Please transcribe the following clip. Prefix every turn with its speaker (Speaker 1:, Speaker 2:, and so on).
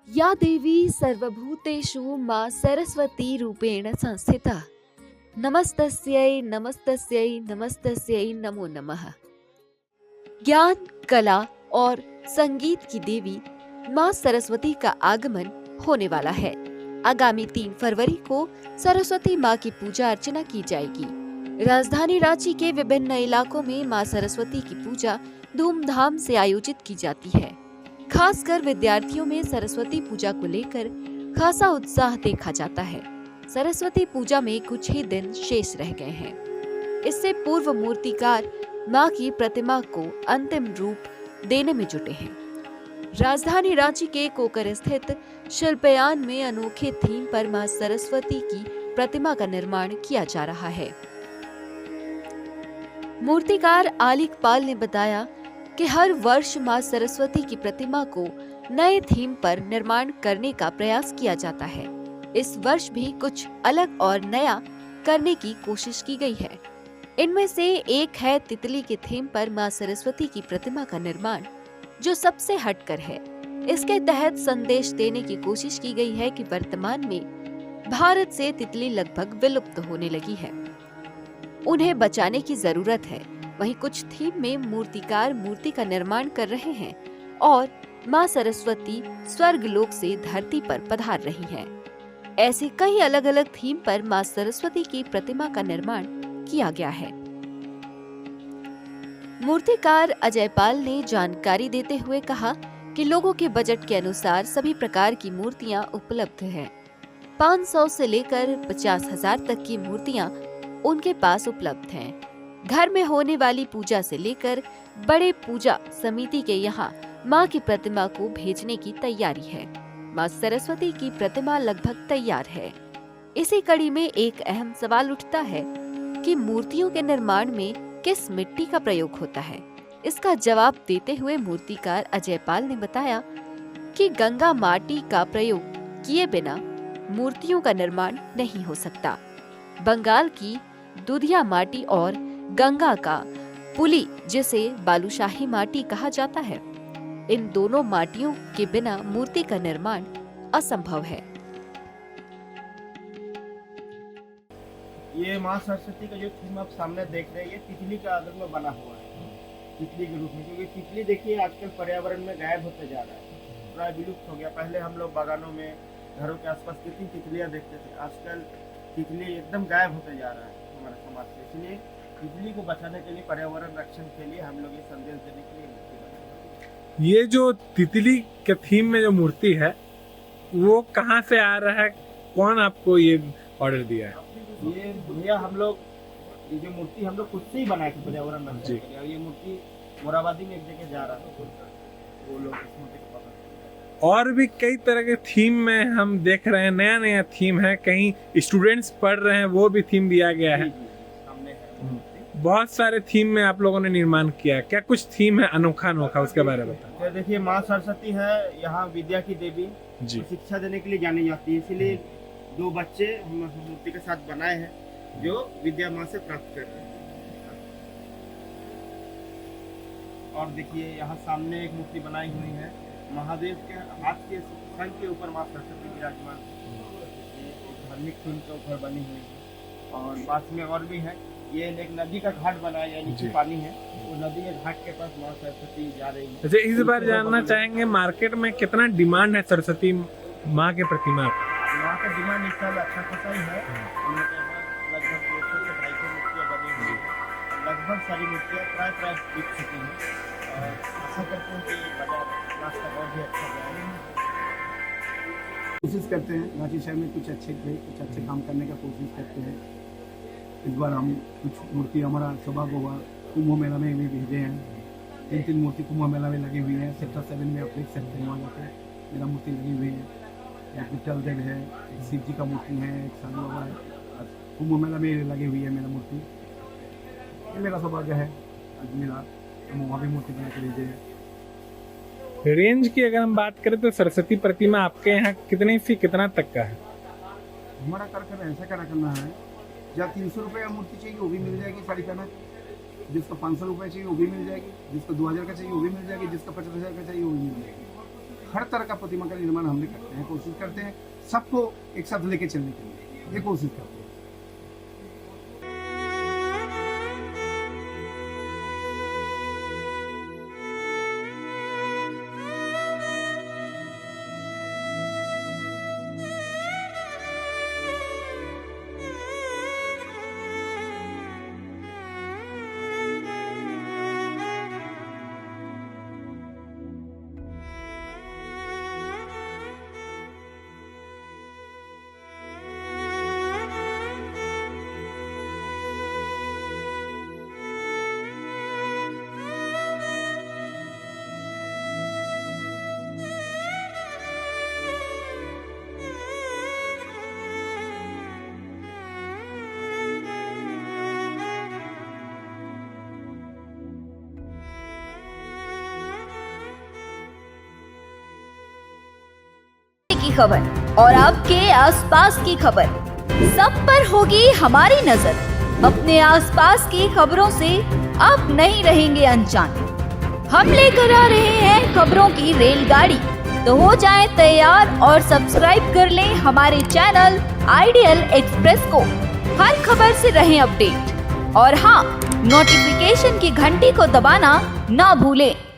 Speaker 1: या देवी सर्वभूतेषु मां सरस्वती रूपेण संस्थिता। नमस्तस्यै नमस्तस्यै नमस्तस्यै नमो नमः। ज्ञान, कला और संगीत की देवी मां सरस्वती का आगमन होने वाला है। आगामी 3 फरवरी को सरस्वती मां की पूजा अर्चना की जाएगी। राजधानी रांची के विभिन्न इलाकों में मां सरस्वती की पूजा धूमधाम से आयोजित की जाती है। खासकर विद्यार्थियों में सरस्वती पूजा को लेकर खासा उत्साह देखा जाता है। सरस्वती पूजा में कुछ ही दिन शेष रह गए हैं। इससे पूर्व मूर्तिकार मां की प्रतिमा को अंतिम रूप देने में जुटे हैं। राजधानी रांची के कोकर स्थित शिल्पयान में अनोखे थीम पर मां सरस्वती की प्रतिमा का निर्माण किया जा रहा है। मूर्तिकार आलिक पाल ने बताया कि हर वर्ष मां सरस्वती की प्रतिमा को नए थीम पर निर्माण करने का प्रयास किया जाता है। इस वर्ष भी कुछ अलग और नया करने की कोशिश की गई है। इनमें से एक है तितली के थीम पर मां सरस्वती की प्रतिमा का निर्माण, जो सबसे हटकर है। इसके तहत संदेश देने की कोशिश की गई है कि वर्तमान में भारत से तितली लगभग विलुप्त होने लगी है, उन्हें बचाने की जरूरत है। वहीं कुछ थीम में मूर्तिकार मूर्ति का निर्माण कर रहे हैं और मां सरस्वती स्वर्गलोक से धरती पर पधार रही हैं। ऐसे कई अलग अलग थीम पर मां सरस्वती की प्रतिमा का निर्माण किया गया है। मूर्तिकार अजय पाल ने जानकारी देते हुए कहा कि लोगों के बजट के अनुसार सभी प्रकार की मूर्तियां उपलब्ध हैं। 500 से लेकर 50,000 तक की मूर्तियां उनके पास उपलब्ध हैं। घर में होने वाली पूजा से लेकर बड़े पूजा समिति के यहाँ मां की प्रतिमा को भेजने की तैयारी है। मां सरस्वती की प्रतिमा लगभग तैयार है। इसी कड़ी में एक अहम सवाल उठता है कि मूर्तियों के निर्माण में किस मिट्टी का प्रयोग होता है। इसका जवाब देते हुए मूर्तिकार अजय पाल ने बताया कि गंगा माटी का प्रयोग किए बिना मूर्तियों का निर्माण नहीं हो सकता। बंगाल की दुधिया माटी और गंगा का पुली, जिसे बालूशाही माटी कहा जाता है, इन दोनों माटियों के बिना मूर्ति का निर्माण असंभव है।
Speaker 2: ये माँ सरस्वती का जो थीम आप सामने देख रहे हैं, ये तितली का आदर में बना हुआ है, तितली के रूप में। क्योंकि तितली देखिए आजकल पर्यावरण में गायब होते जा रहा है, प्राय विलुप्त हो गया। पहले हम लोग बागानों में, घरों के आसपास कितनी तितलियां देखते थे, आजकल तितली एकदम गायब होते जा रहा है हमारे समाज से। इसलिए तितली को बचाने के लिए, पर्यावरण रक्षण के लिए हम लोग ये संदेश देने के लिए मूर्ति बनाए।
Speaker 3: ये जो तितली के थीम में जो मूर्ति है, वो कहाँ से आ रहा है? कौन आपको ये ऑर्डर दिया है?
Speaker 2: ये भैया हम लोग, ये जो मूर्ति हम लोग खुद से ही बनाए थे पर्यावरण रक्षण के लिए। और ये मूर्ति मोराबादी में एक जगह जा रहा है, वो लोग इस मूर्ति को पकड़ रहे हैं।
Speaker 3: और भी कई तरह के थीम में हम देख रहे हैं, नया नया थीम है। कहीं स्टूडेंट्स पढ़ रहे हैं, वो भी थीम दिया गया है।
Speaker 2: सामने है मूर्ति।
Speaker 3: बहुत सारे थीम में आप लोगों ने निर्माण किया है। क्या कुछ थीम है अनोखा अनोखा, उसके बारे में बताओ।
Speaker 2: तो देखिए माँ सरस्वती है यहाँ विद्या की देवी,
Speaker 3: जी।
Speaker 2: शिक्षा देने के लिए जानी जाती है। इसीलिए 2 बच्चे हम मूर्ति के साथ बनाए हैं, जो विद्या माँ से प्राप्त कर रहे हैं। और देखिए यहाँ सामने एक मूर्ति बनाई हुई है, महादेव के हाथ के संग के ऊपर माँ सरस्वती विराजमान है। एक धार्मिक थीम के ऊपर बनी हुई है। और पास में और भी है, ये एक नदी का घाट बना है, यानी कि पानी है, वो नदी के घाट के पास माँ सरस्वती जा रही है।
Speaker 3: अच्छा, इस बार जानना चाहेंगे मार्केट में कितना डिमांड है सरस्वती माँ के प्रतिमा का?
Speaker 2: यहाँ का डिमांड इस साल अच्छा खासा ही है। हम लोग के यहाँ लगभग 200 से 250 मूर्तियाँ बनी हुई हैं। लगभग सारी मूर्तियाँ प्राय बिक चुकी हैं। और आशा करते हैं कि बाजार रास्ता बहुत ही अच्छा जाएगा।
Speaker 4: कोशिश करते हैं रांची शहर में कुछ अच्छे काम करने का कोशिश करते हैं। इस बार हम कुछ मूर्ति, हमारा सौभाग्य हुआ कुंभ मेला में भी भेजे हैं। 3 मूर्ति कुंभ मेला में लगी हुई है। सेक्टर 7 में आप देख सकते हैं, वहाँ जाकर मेरा मूर्ति लगी हुई है। एक विठल देव है, एक शिव जी का मूर्ति है, एक साधु बाबा है। कुंभ मेला में लगी हुई है मेरा मूर्ति। ये मेरा सौभाग्य है आज मेरा, हम वहाँ भी मूर्ति बना के भेजे हैं।
Speaker 3: रेंज की अगर हम बात करें तो सरस्वती प्रतिमा आपके यहाँ कितने से कितना तक का है?
Speaker 4: हमारा कार्यक्रम ऐसा क्या करना है, जहाँ 300 रुपये मूर्ति चाहिए वो भी मिल जाएगी साड़ी पहना। जिसको 500 रुपये चाहिए वो भी मिल जाएगी, जिसको 2000 का चाहिए वो भी मिल जाएगी, जिसका 50,000 का चाहिए वो भी मिल जाएगी। हर तरह का प्रतिमा का निर्माण हम लोग करते हैं, कोशिश करते हैं सबको एक साथ लेके चलने के लिए, ये कोशिश करते हैं।
Speaker 5: की खबर और आपके आसपास की खबर, सब पर होगी हमारी नजर। अपने आसपास की खबरों से आप नहीं रहेंगे अनजान। हम लेकर आ रहे हैं खबरों की रेलगाड़ी, तो हो जाएं तैयार और सब्सक्राइब कर लें हमारे चैनल आइडियल एक्सप्रेस को। हर खबर से रहें अपडेट और हाँ, नोटिफिकेशन की घंटी को दबाना ना भूलें।